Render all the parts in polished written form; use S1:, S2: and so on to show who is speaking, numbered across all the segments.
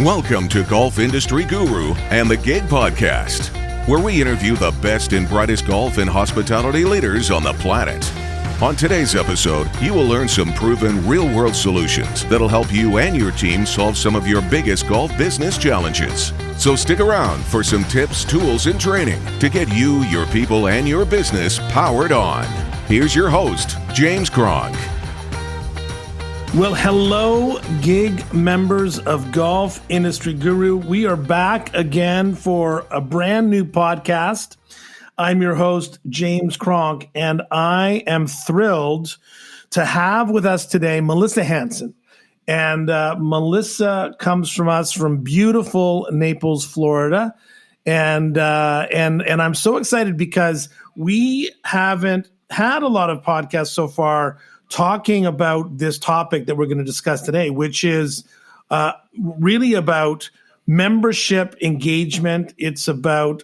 S1: Welcome to Golf Industry Guru and the Gig Podcast, where we interview the best and brightest golf and hospitality leaders on the planet. On today's episode, you will learn some proven real-world solutions that'll help you and your team solve some of your biggest golf business challenges. So stick around for some tips, tools, and training to get you, your people, and your business powered on. Here's your host, James Cronk.
S2: Well, hello, gig members of Golf Industry Guru. We are back again for a brand new podcast. I'm your host, James Cronk, and I am thrilled to have with us today Melissa Hansen. And Melissa comes from us from beautiful Naples, Florida. And I'm so excited because we haven't had a lot of podcasts so far talking about this topic that we're going to discuss today, which is really about membership engagement. It's about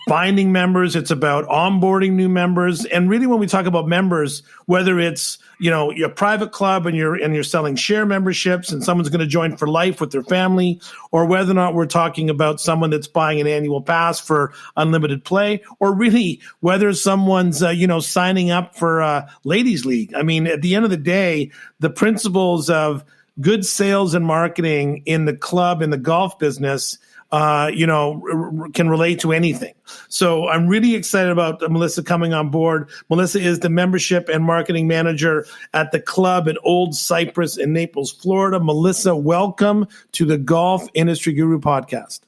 S2: finding members. It's about onboarding new members. And really, when we talk about members, whether it's your private club and you're selling share memberships and someone's going to join for life with their family, or whether or not we're talking about someone that's buying an annual pass for unlimited play, or really whether someone's signing up for a ladies league. I mean, at the end of the day, the principles of good sales and marketing in the club, in the golf business, can relate to anything. So I'm really excited about Melissa coming on board. Melissa is the membership and marketing manager at the club in Old Cypress in Naples, Florida. Melissa, welcome to the Golf Industry Guru podcast.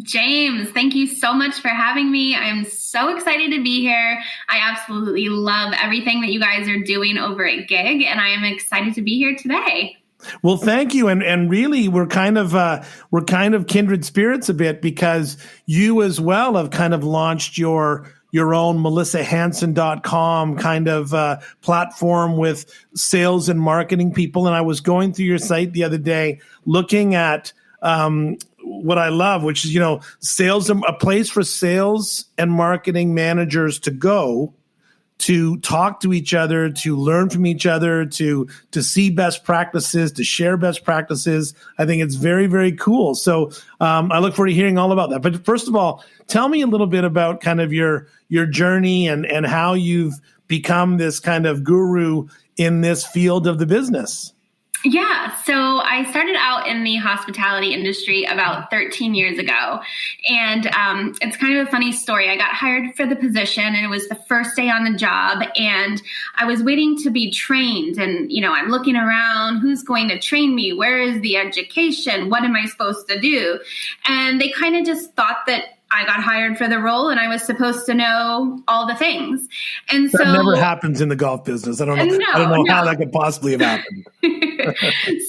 S3: James, thank you so much for having me. I'm so excited to be here. I absolutely love everything that you guys are doing over at Gig, and I am excited to be here today.
S2: Well, thank you. And really, we're kind of kindred spirits a bit, because you as well have kind of launched your own melissahansen.com kind of platform with sales and marketing people. And I was going through your site the other day looking at what I love, which is, sales, a place for sales and marketing managers to go to talk to each other, to learn from each other, to see best practices, to share best practices. I think it's very, very cool. So I look forward to hearing all about that. But first of all, tell me a little bit about kind of your journey and how you've become this kind of guru in this field of the business.
S3: Yeah, so I started out in the hospitality industry about 13 years ago, and it's kind of a funny story. I got hired for the position, and it was the first day on the job, and I was waiting to be trained, and, I'm looking around, who's going to train me? Where is the education? What am I supposed to do? And they kind of just thought that I got hired for the role and I was supposed to know all the things. And so
S2: that never happens in the golf business. I don't know how that could possibly have happened.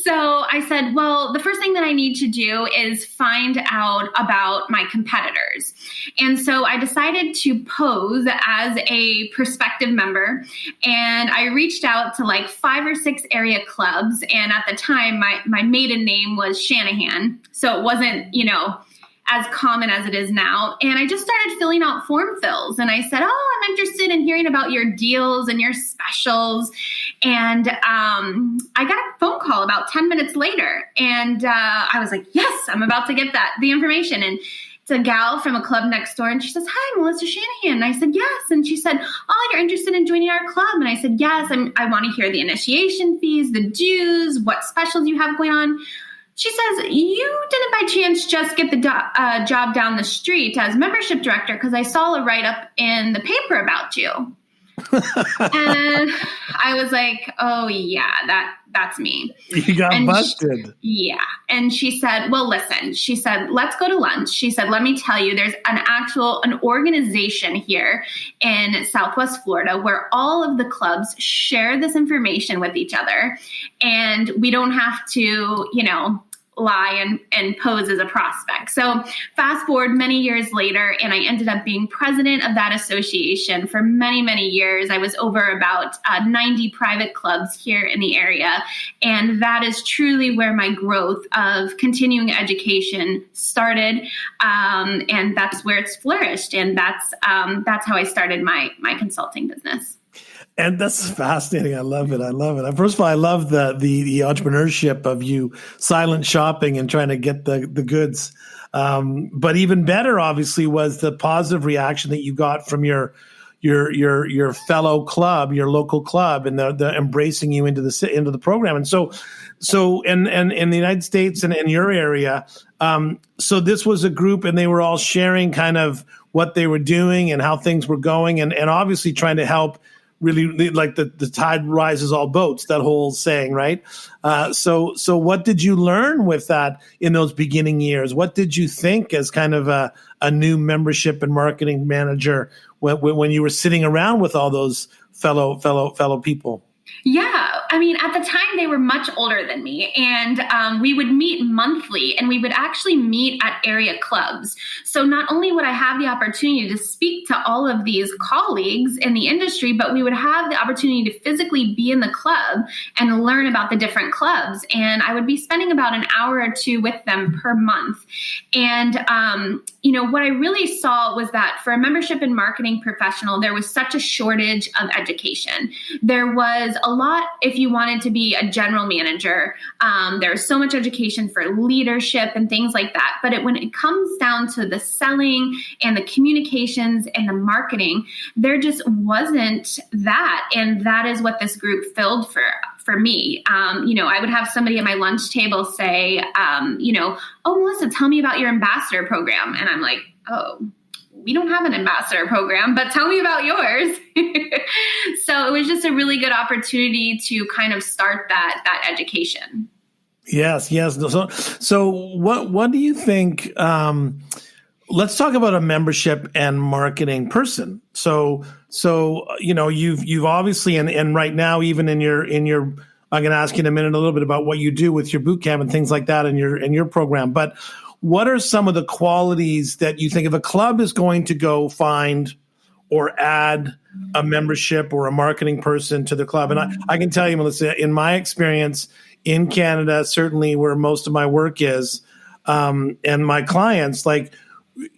S3: So I said, well, the first thing that I need to do is find out about my competitors. And so I decided to pose as a prospective member, and I reached out to like 5 or 6 area clubs. And at the time, my maiden name was Shanahan. So it wasn't, as common as it is now. And I just started filling out form fills. And I said, I'm interested in hearing about your deals and your specials. And I got a phone call about 10 minutes later. And I was like, yes, I'm about to get the information. And it's a gal from a club next door. And she says, hi, Melissa Shanahan. And I said, yes. And she said, you're interested in joining our club? And I said, yes, I want to hear the initiation fees, the dues, what specials you have going on. She says, you didn't by chance just get the job down the street as membership director, because I saw a write-up in the paper about you. And I was like, oh, yeah, that's me.
S2: You got busted.
S3: Yeah. And she said, well, listen, she said, let's go to lunch. She said, let me tell you, there's an organization here in Southwest Florida where all of the clubs share this information with each other. And we don't have to, lie and pose as a prospect. So fast forward many years later, and I ended up being president of that association for many, many years. I was over about 90 private clubs here in the area. And that is truly where my growth of continuing education started. And that's where it's flourished. And that's how I started my consulting business.
S2: And that's fascinating. I love it. I love it. First of all, I love the entrepreneurship of you silent shopping and trying to get the goods. But even better, obviously, was the positive reaction that you got from your fellow club, your local club, and the embracing you into the program. And so in the United States and in your area, so this was a group, and they were all sharing kind of what they were doing and how things were going, and obviously trying to help. Really, like the tide rises all boats, that whole saying, right? So what did you learn with that in those beginning years? What did you think as kind of a new membership and marketing manager when you were sitting around with all those fellow people?
S3: Yeah. I mean, at the time, they were much older than me, and we would meet monthly, and we would actually meet at area clubs. So not only would I have the opportunity to speak to all of these colleagues in the industry, but we would have the opportunity to physically be in the club and learn about the different clubs. And I would be spending about an hour or two with them per month. And, what I really saw was that for a membership and marketing professional, there was such a shortage of education. There was a lot, if you wanted to be a general manager, there's so much education for leadership and things like that. But when it comes down to the selling and the communications and the marketing, there just wasn't that. And that is what this group filled for me. I would have somebody at my lunch table say, oh, Melissa, tell me about your ambassador program. And I'm like, oh, we don't have an ambassador program, but tell me about yours. So it was just a really good opportunity to kind of start that education.
S2: Yes. So what do you think? Let's talk about a membership and marketing person. So you've obviously, and right now, even in your, I'm going to ask you in a minute a little bit about what you do with your boot camp and things like that in your program. But what are some of the qualities that you think if a club is going to go find or add a membership or a marketing person to the club? And I can tell you, Melissa, in my experience in Canada, certainly where most of my work is, and my clients, like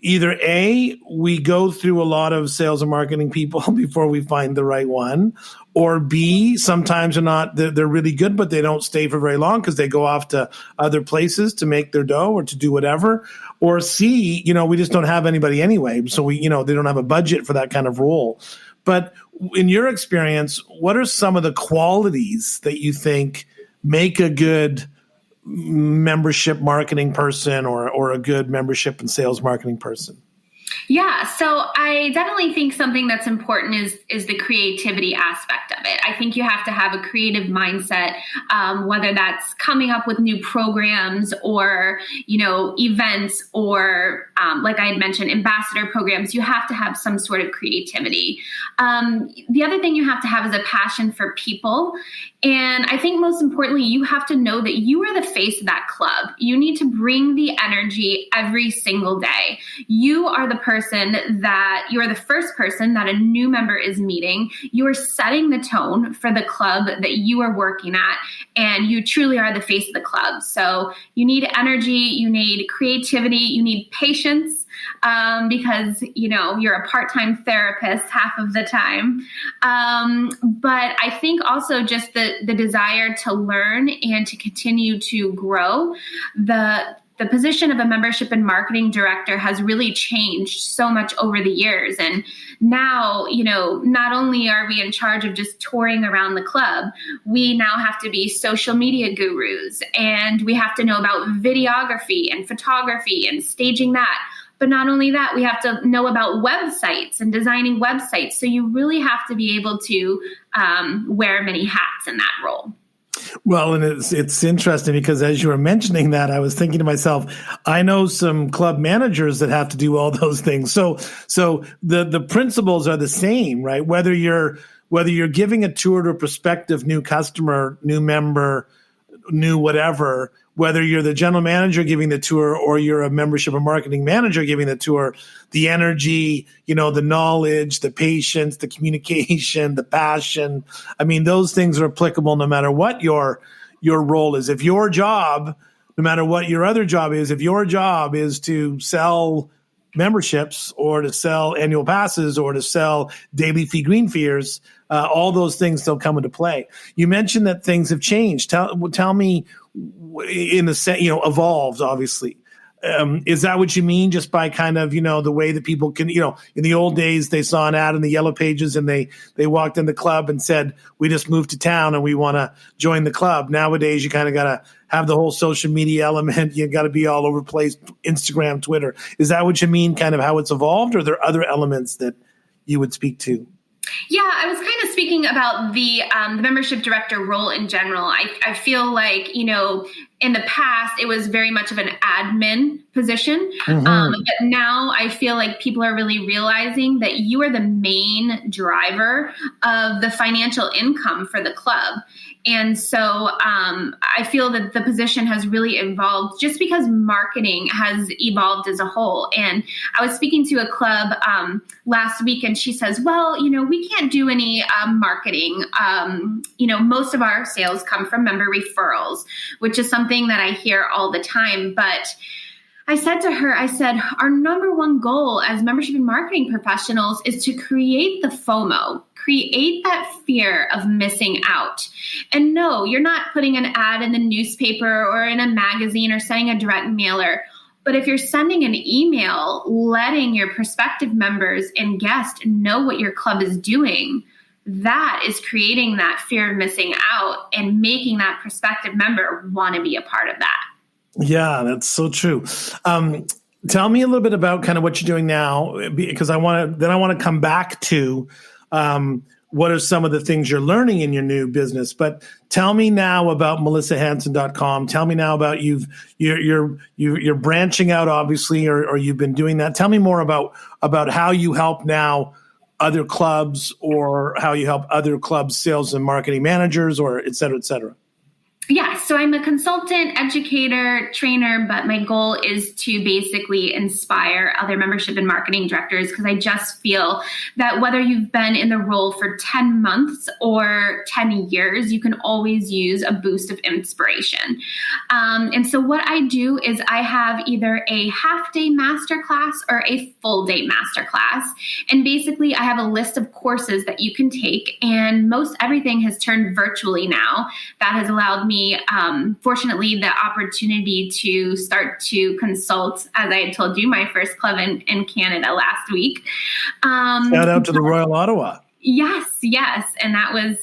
S2: either A, we go through a lot of sales and marketing people before we find the right one, or B, sometimes they're really good, but they don't stay for very long because they go off to other places to make their dough or to do whatever. Or C, we just don't have anybody anyway. So they don't have a budget for that kind of role. But in your experience, what are some of the qualities that you think make a good membership marketing person or a good membership and sales marketing person?
S3: Yeah, so I definitely think something that's important is the creativity aspect of it. I think you have to have a creative mindset, whether that's coming up with new programs or, events or, like I had mentioned, ambassador programs. You have to have some sort of creativity. The other thing you have to have is a passion for people. And I think most importantly, you have to know that you are the face of that club. You need to bring the energy every single day. You are the first person that a new member is meeting. You are setting the tone for the club that you are working at, and you truly are the face of the club. So you need energy, you need creativity, you need patience, because, you're a part-time therapist half of the time. But I think also just the desire to learn and to continue to grow. The position of a membership and marketing director has really changed so much over the years. And now, not only are we in charge of just touring around the club, we now have to be social media gurus, and we have to know about videography and photography and staging that. But not only that, we have to know about websites and designing websites. So you really have to be able to wear many hats in that role.
S2: Well, and it's interesting because as you were mentioning that, I was thinking to myself, I know some club managers that have to do all those things. So the principles are the same, right? Whether you're giving a tour to a prospective new customer, new member, new whatever, whether you're the general manager giving the tour or you're a membership or marketing manager giving the tour, the energy, the knowledge, the patience, the communication, the passion. I mean, those things are applicable no matter what your role is. If your job, no matter what your other job is, if your job is to sell memberships or to sell annual passes or to sell daily fee green fears, all those things still come into play. You mentioned that things have changed. Tell me, in a sense, evolved, obviously. Is that what you mean, just by kind of, the way that people can, in the old days, they saw an ad in the Yellow Pages and they walked in the club and said, we just moved to town and we want to join the club. Nowadays, you kind of got to have the whole social media element. You got to be all over the place, Instagram, Twitter. Is that what you mean, kind of how it's evolved, or are there other elements that you would speak to?
S3: Yeah, I was kind of speaking about the membership director role in general. I feel like, in the past, it was very much of an admin position. But now I feel like people are really realizing that you are the main driver of the financial income for the club. And so I feel that the position has really evolved just because marketing has evolved as a whole. And I was speaking to a club last week, and she says, well, we can't do any marketing. Most of our sales come from member referrals, which is something that I hear all the time. But I said to her, our number one goal as membership and marketing professionals is to create the FOMO, create that fear of missing out. And no, you're not putting an ad in the newspaper or in a magazine or sending a direct mailer. But if you're sending an email, letting your prospective members and guests know what your club is doing, that is creating that fear of missing out and making that prospective member want to be a part of that.
S2: Yeah, that's so true. Tell me a little bit about kind of what you're doing now, because I want to come back to what are some of the things you're learning in your new business. But tell me now about melissahansen.com. Tell me now about you're branching out, obviously, or you've been doing that. Tell me more about how you help now other clubs, or how you help other clubs, sales and marketing managers, or et cetera, et cetera.
S3: Yeah, so I'm a consultant, educator, trainer, but my goal is to basically inspire other membership and marketing directors, because I just feel that whether you've been in the role for 10 months or 10 years, you can always use a boost of inspiration. And so what I do is I have either a half-day masterclass or a full-day masterclass. And basically, I have a list of courses that you can take, and most everything has turned virtually now. That has allowed me, fortunately, the opportunity to start to consult, as I had told you, my first club in Canada last week.
S2: Shout out to the Royal Ottawa.
S3: Yes. And that was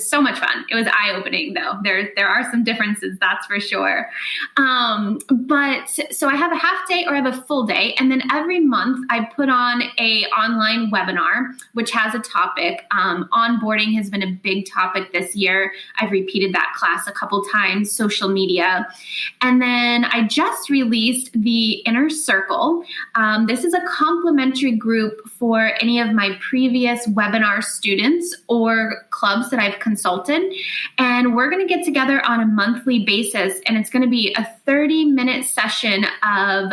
S3: so much fun. It was eye-opening, though. There are some differences, that's for sure. But so I have a half day or I have a full day. And then every month I put on a online webinar, which has a topic. Onboarding has been a big topic this year. I've repeated that class a couple times, social media. And then I just released the Inner Circle. This is a complimentary group for any of my previous webinar students or clubs that I've consulted. And we're going to get together on a monthly basis. And it's going to be a 30-minute session of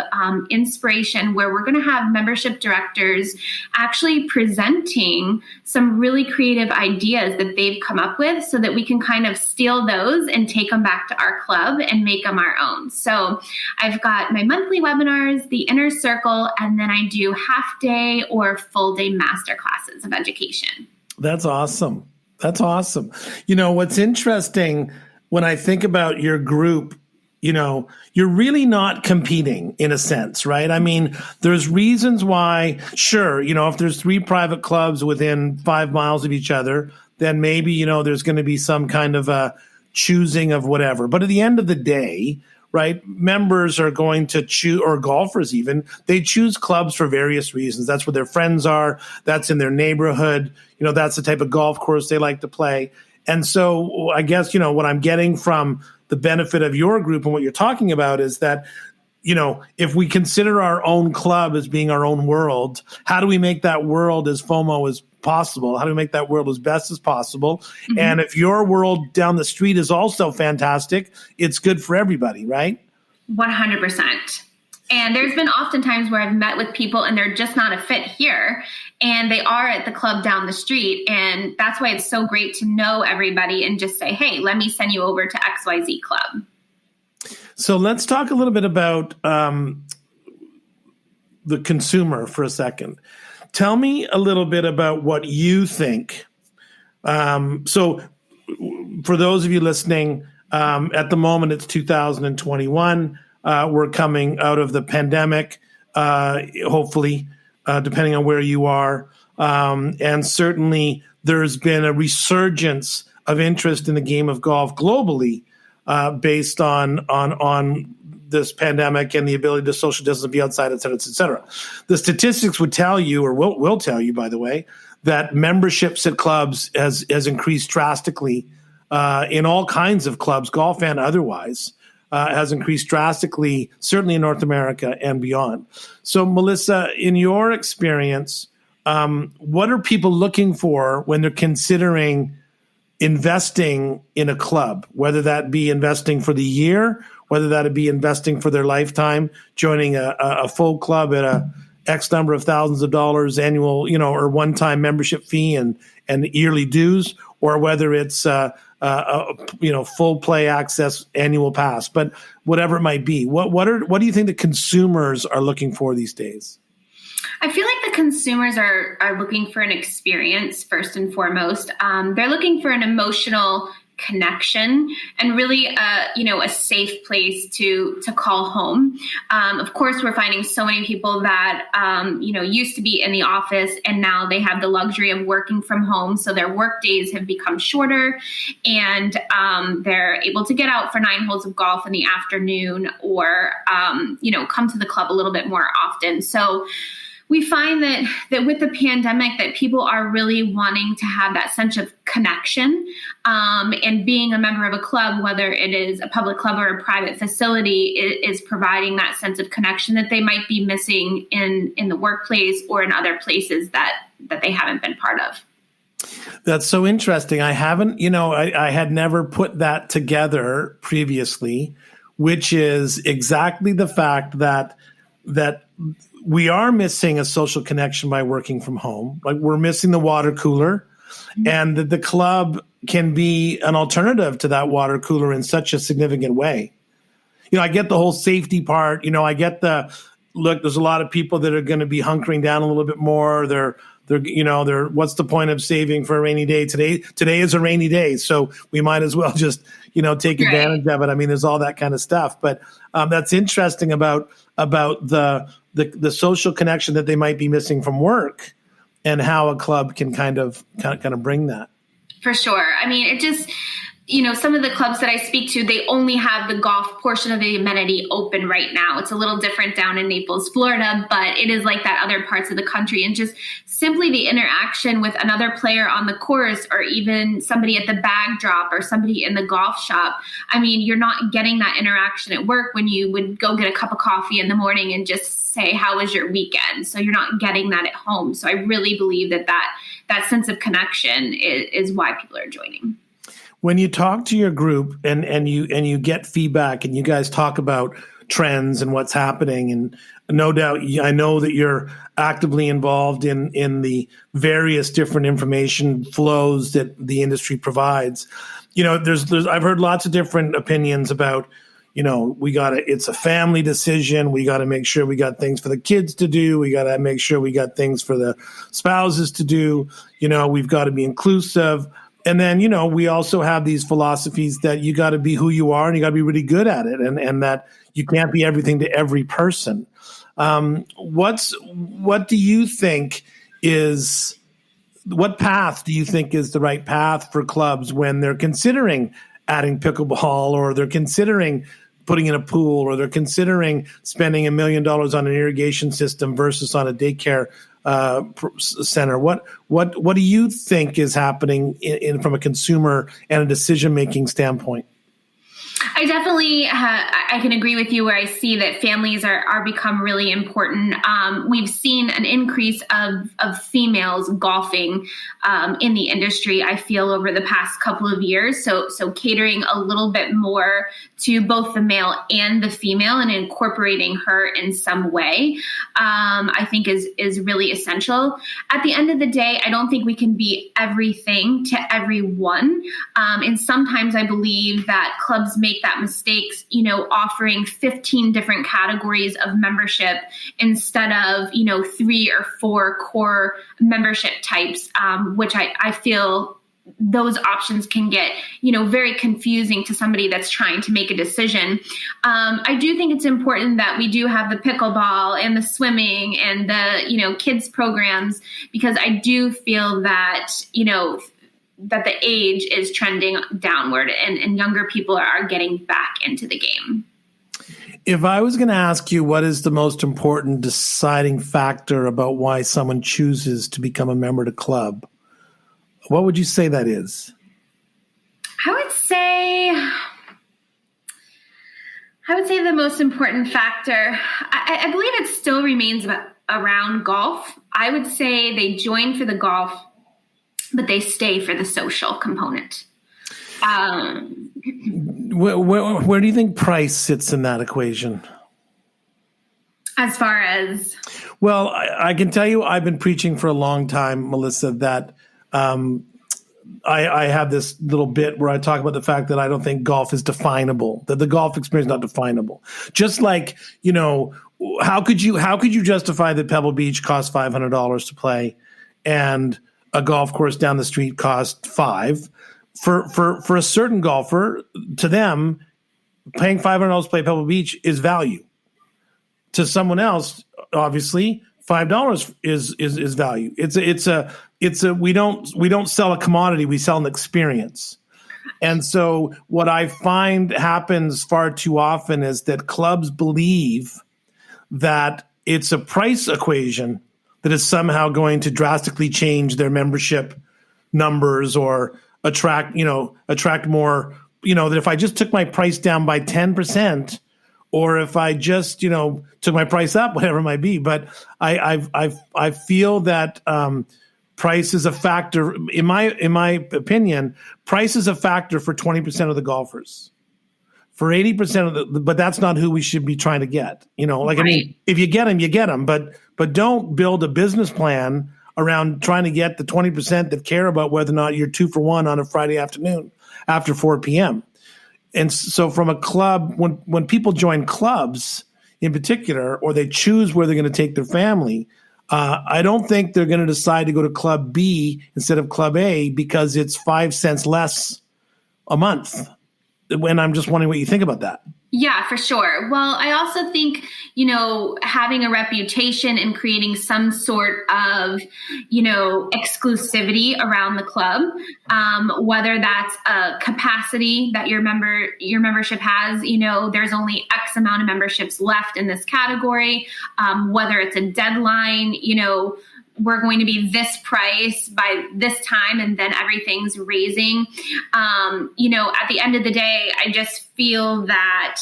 S3: inspiration where we're going to have membership directors actually presenting some really creative ideas that they've come up with, so that we can kind of steal those and take them back to our club and make them our own. So I've got my monthly webinars, the Inner Circle, and then I do half-day or full-day masterclasses of education.
S2: That's awesome. What's interesting when I think about your group, you're really not competing in a sense, right? I mean, there's reasons why, sure, if there's 3 private clubs within 5 miles of each other, then maybe, there's going to be some kind of a choosing of whatever. But at the end of the day, right, members are going to choose, or golfers even, they choose clubs for various reasons. That's where their friends are. That's in their neighborhood. That's the type of golf course they like to play. And so I guess, what I'm getting from the benefit of your group and what you're talking about is that, if we consider our own club as being our own world, how do we make that world as FOMO as possible? How do we make that world as best as possible? Mm-hmm. And if your world down the street is also fantastic, it's good for everybody, right?
S3: 100%. And there's been oftentimes where I've met with people and they're just not a fit here, and they are at the club down the street. And that's why it's so great to know everybody and just say, hey, let me send you over to XYZ club.
S2: So let's talk a little bit about the consumer for a second. Tell me a little bit about what you think. So for those of you listening, at the moment it's 2021. We're coming out of the pandemic, hopefully, depending on where you are. And certainly there's been a resurgence of interest in the game of golf globally, based on this pandemic and the ability to social distance, be outside, et cetera, et cetera. The statistics would tell you, or will tell you, by the way, that memberships at clubs has increased drastically in all kinds of clubs, golf and otherwise, has increased drastically, certainly in North America and beyond. So, Melissa, in your experience, what are people looking for when they're considering investing in a club, whether that be investing for the year, whether that be investing for their lifetime, joining a full club at a X number of thousands of dollars annual, or one-time membership fee and yearly dues, or whether it's full play access annual pass, but whatever it might be. What do you think the consumers are looking for these days?
S3: I feel like the consumers are looking for an experience first and foremost. They're looking for an emotional connection and really a safe place to call home. Of course, we're finding so many people that used to be in the office and now they have the luxury of working from home, so their work days have become shorter, and they're able to get out for 9 holes of golf in the afternoon, or come to the club a little bit more often. So we find that with the pandemic, that people are really wanting to have that sense of connection, and being a member of a club, whether it is a public club or a private facility, is providing that sense of connection that they might be missing in the workplace or in other places that they haven't been part of.
S2: That's so interesting. I haven't, I had never put that together previously, which is exactly the fact that we are missing a social connection by working from home. Like, we're missing the water cooler, and the club can be an alternative to that water cooler in such a significant way. I get the whole safety part. I get there's a lot of people that are going to be hunkering down a little bit more. They're what's the point of saving for a rainy day? Today is a rainy day, so we might as well just, take advantage of it. I mean, there's all that kind of stuff, but that's interesting about the social connection that they might be missing from work, and how a club can kind of bring that. For sure.
S3: I mean, it just, some of the clubs that I speak to, they only have the golf portion of the amenity open right now. It's a little different down in Naples, Florida, but it is like that other parts of the country. And just simply the interaction with another player on the course, or even somebody at the bag drop, or somebody in the golf shop. I mean, you're not getting that interaction at work when you would go get a cup of coffee in the morning and just say, how was your weekend? So you're not getting that at home. So I really believe that sense of connection is why people are joining.
S2: When you talk to your group and you get feedback, and you guys talk about trends and what's happening, and no doubt I know that you're actively involved in the various different information flows that the industry provides. I've heard lots of different opinions about, it's a family decision. We got to make sure we got things for the kids to do. We got to make sure we got things for the spouses to do. We've got to be inclusive. And then, we also have these philosophies that you got to be who you are, and you got to be really good at it, and that you can't be everything to every person. What do you think what path do you think is the right path for clubs when they're considering adding pickleball, or they're considering putting in a pool, or they're considering spending $1 million on an irrigation system versus on a daycare center? What do you think is happening from a consumer and a decision-making standpoint?
S3: I definitely, I can agree with you where I see that families are become really important. We've seen an increase of females golfing in the industry, I feel, over the past couple of years. So catering a little bit more to both the male and the female and incorporating her in some way, I think is really essential. At the end of the day, I don't think we can be everything to everyone. And sometimes I believe that clubs may make that mistake, offering 15 different categories of membership instead of, 3 or 4 core membership types, which I feel those options can get, very confusing to somebody that's trying to make a decision. I do think it's important that we do have the pickleball and the swimming and the, kids programs, because I do feel that, that the age is trending downward and younger people are getting back into the game.
S2: If I was going to ask you what is the most important deciding factor about why someone chooses to become a member of the club, what would you say that is?
S3: I would say the most important factor, I believe it still remains around golf. I would say they join for the golf, but they stay for the social component.
S2: Where do you think price sits in that equation?
S3: As far as?
S2: Well, I can tell you I've been preaching for a long time, Melissa, that I have this little bit where I talk about the fact that I don't think golf is definable, that the golf experience is not definable. Just like, how could you justify that Pebble Beach costs $500 to play and a golf course down the street costs $5? For a certain golfer, to them, paying $500 to play Pebble Beach is value. To someone else, obviously, $5 is value. We don't sell a commodity, we sell an experience. And so what I find happens far too often is that clubs believe that it's a price equation that is somehow going to drastically change their membership numbers or attract more, that if I just took my price down by 10%, or if I just, took my price up, whatever it might be. But I feel that price is a factor. In my opinion, price is a factor for 20% of the golfers. For 80% but that's not who we should be trying to get. Right. I mean, if you get them, you get them. But don't build a business plan around trying to get the 20% that care about whether or not you're 2 for 1 on a Friday afternoon after 4 p.m. And so from a club, when people join clubs in particular, or they choose where they're going to take their family, I don't think they're going to decide to go to Club B instead of Club A because it's 5 cents less a month. And I'm just wondering what you think about that.
S3: Yeah, for sure. Well, I also think, having a reputation and creating some sort of, exclusivity around the club, whether that's a capacity that your membership has, there's only X amount of memberships left in this category, whether it's a deadline, we're going to be this price by this time and then everything's raising. At the end of the day, I just feel that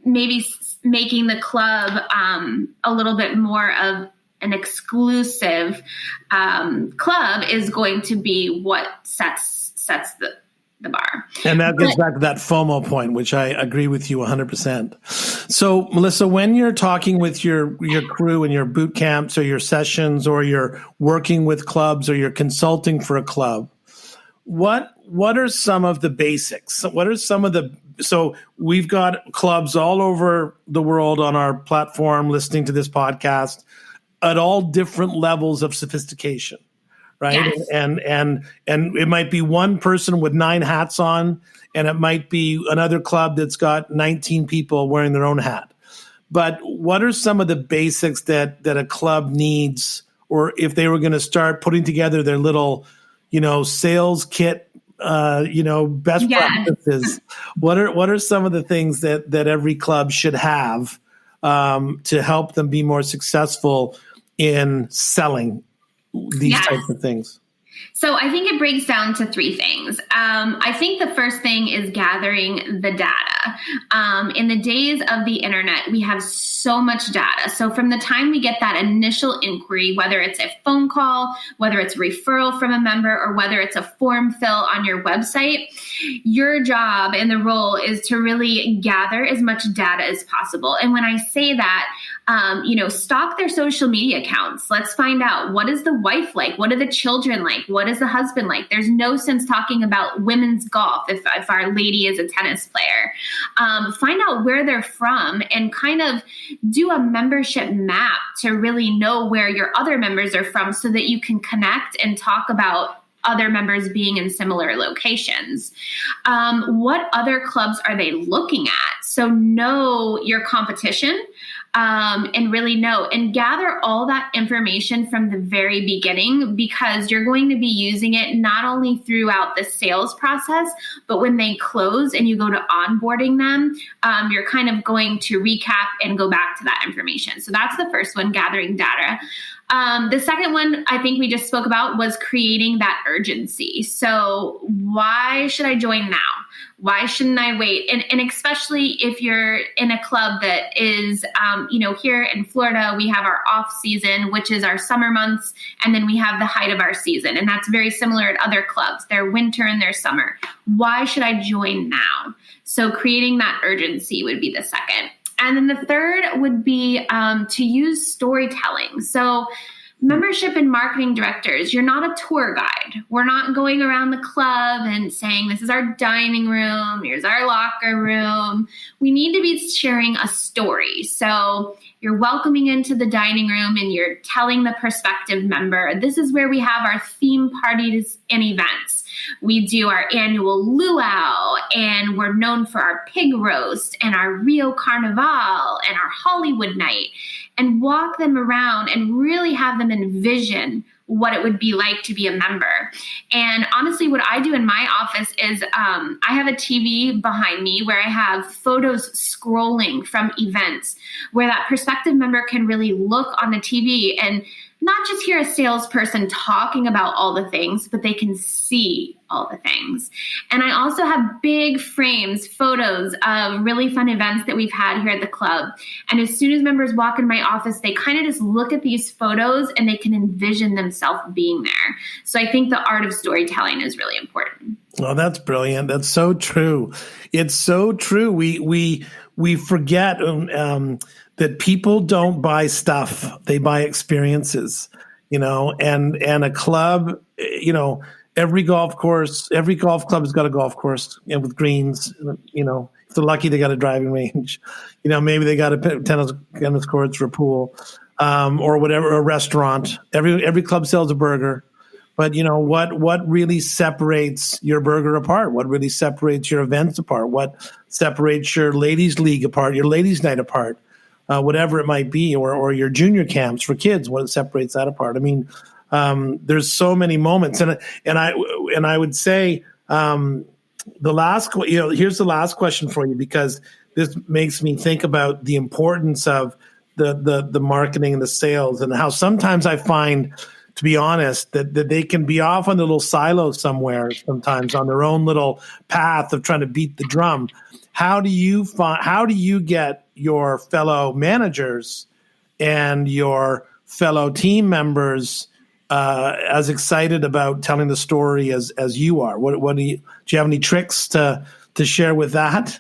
S3: maybe making the club a little bit more of an exclusive club is going to be what sets the bar.
S2: And that gets back to that FOMO point, which I agree with you 100%. So, Melissa, when you're talking with your crew and your boot camps or your sessions, or you're working with clubs or you're consulting for a club, what are some of the basics? So we've got clubs all over the world on our platform listening to this podcast at all different levels of sophistication. Right. Yes. And it might be one person with 9 hats on, and it might be another club that's got 19 people wearing their own hat. But what are some of the basics that a club needs, or if they were going to start putting together their little, sales kit, best practices? What are some of the things that every club should have to help them be more successful in selling these types of things?
S3: So I think it breaks down to 3 things. I think the first thing is gathering the data. In the days of the internet, we have so much data. So from the time we get that initial inquiry, whether it's a phone call, whether it's a referral from a member, or whether it's a form fill on your website, your job and the role is to really gather as much data as possible. And when I say that, Stalk their social media accounts. Let's find out, what is the wife like? What are the children like? What is the husband like? There's no sense talking about women's golf if our lady is a tennis player. Find out where they're from and kind of do a membership map to really know where your other members are from so that you can connect and talk about other members being in similar locations. What other clubs are they looking at? So know your competition, and really know and gather all that information from the very beginning, because you're going to be using it not only throughout the sales process, but when they close and you go to onboarding them, you're kind of going to recap and go back to that information. So that's the first one, gathering data. The second one I think we just spoke about was creating that urgency. So why should I join now? Why shouldn't I wait? And especially if you're in a club that is, here in Florida, we have our off season, which is our summer months. And then we have the height of our season. And that's very similar at other clubs, their winter and their summer. Why should I join now? So creating that urgency would be the second. And then the third would be to use storytelling. So membership and marketing directors, you're not a tour guide. We're not going around the club and saying, this is our dining room, here's our locker room. We need to be sharing a story. So you're welcoming into the dining room and you're telling the prospective member, this is where we have our theme parties and events. We do our annual luau, and we're known for our pig roast and our Rio Carnival and our Hollywood night, and walk them around and really have them envision what it would be like to be a member. And honestly, what I do in my office is I have a TV behind me where I have photos scrolling from events where that prospective member can really look on the TV and not just hear a salesperson talking about all the things, but they can see all the things. And I also have big frames, photos of really fun events that we've had here at the club. And as soon as members walk in my office, they kind of just look at these photos and they can envision themselves being there. So I think the art of storytelling is really important.
S2: Oh, that's brilliant. That's so true. It's so true. We forget that people don't buy stuff; they buy experiences. And a club, every golf club has got a golf course with greens. If they're lucky, they got a driving range. Maybe they got a tennis courts or a pool, or whatever, a restaurant. Every club sells a burger. But what really separates your burger apart? What really separates your events apart? What separates your ladies' league apart? Your ladies' night apart? Whatever it might be, or your junior camps for kids? What separates that apart? I mean, there's so many moments, and I would say here's the last question for you, because this makes me think about the importance of the marketing and the sales, and how sometimes I find, to be honest, that they can be off on a little silo somewhere, sometimes on their own little path of trying to beat the drum. How do you get your fellow managers and your fellow team members as excited about telling the story as you are? Do you have any tricks to share with that?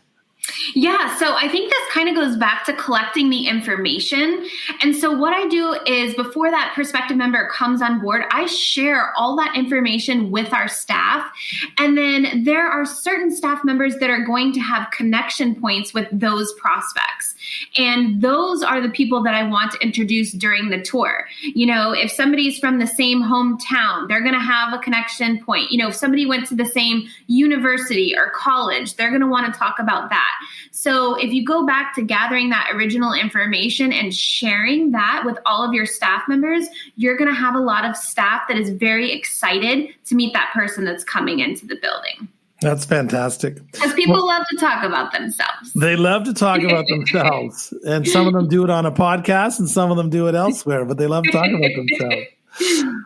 S3: Yeah, so I think this kind of goes back to collecting the information. And so what I do is, before that prospective member comes on board, I share all that information with our staff. And then there are certain staff members that are going to have connection points with those prospects. And those are the people that I want to introduce during the tour. If somebody's from the same hometown, they're going to have a connection point. If somebody went to the same university or college, they're going to want to talk about that. So if you go back to gathering that original information and sharing that with all of your staff members, you're going to have a lot of staff that is very excited to meet that person that's coming into the building.
S2: That's fantastic.
S3: Because people love to talk about themselves.
S2: They love to talk about themselves. And some of them do it on a podcast and some of them do it elsewhere, but they love to talk about themselves.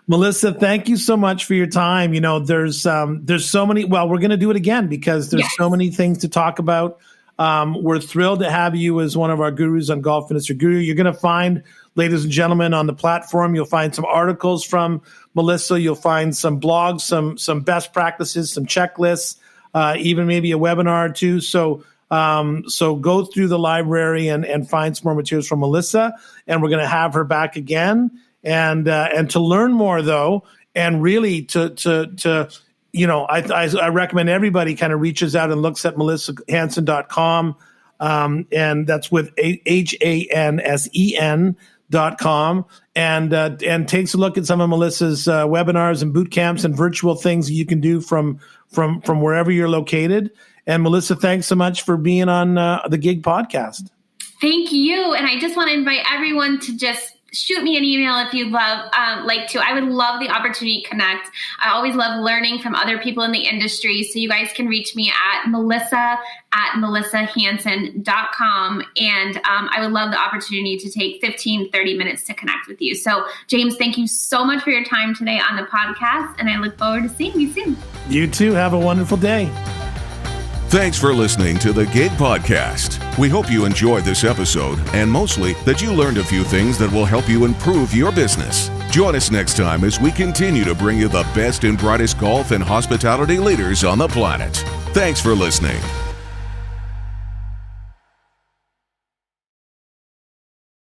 S2: Melissa, thank you so much for your time. There's so many, we're going to do it again because there's so many things to talk about. We're thrilled to have you as one of our gurus on Golf Industry Guru. You're going to find, ladies and gentlemen, on the platform, you'll find some articles from Melissa. You'll find some blogs, some best practices, some checklists, even maybe a webinar or two. So So go through the library and find some more materials from Melissa, and we're going to have her back again. And to learn more, though, and really to I recommend everybody kind of reaches out and looks at melissahansen.com, and that's with HANSEN.com, and takes a look at some of Melissa's webinars and boot camps and virtual things that you can do from wherever you're located. And Melissa, thanks so much for being on the Gig Podcast.
S3: Thank you. And I just want to invite everyone to just shoot me an email if you'd like to. I would love the opportunity to connect. I always love learning from other people in the industry. So you guys can reach me at melissa@melissahansen.com. And I would love the opportunity to take 15, 30 minutes to connect with you. So James, thank you so much for your time today on the podcast. And I look forward to seeing you soon.
S2: You too. Have a wonderful day.
S1: Thanks for listening to the Gig Podcast. We hope you enjoyed this episode, and mostly that you learned a few things that will help you improve your business. Join us next time as we continue to bring you the best and brightest golf and hospitality leaders on the planet. Thanks for listening.